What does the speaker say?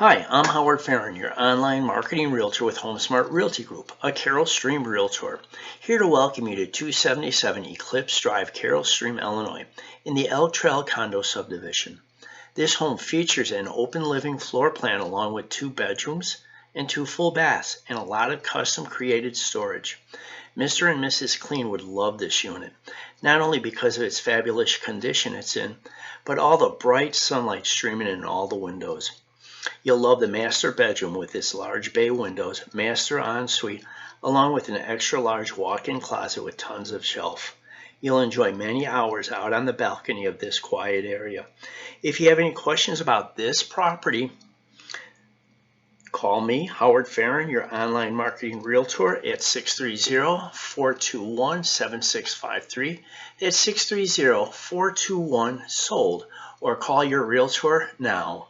Hi, I'm Howard Fearon, your online marketing realtor with HomeSmart Realty Group, a Carroll Stream Realtor. Here to welcome you to 277 Eclipse Drive, Carroll Stream, Illinois, in the Elk Trail Condo Subdivision. This home features an open living floor plan along with 2 bedrooms and 2 full baths and a lot of custom created storage. Mr. and Mrs. Clean would love this unit, not only because of its fabulous condition it's in, but all the bright sunlight streaming in all the windows. You'll love the master bedroom with its large bay windows, master ensuite, along with an extra large walk-in closet with tons of shelf. You'll enjoy many hours out on the balcony of this quiet area. If you have any questions about this property, call me, Howard Fearon, your online marketing realtor at 630-421-7653. That's 630-421-SOLD, or call your realtor now.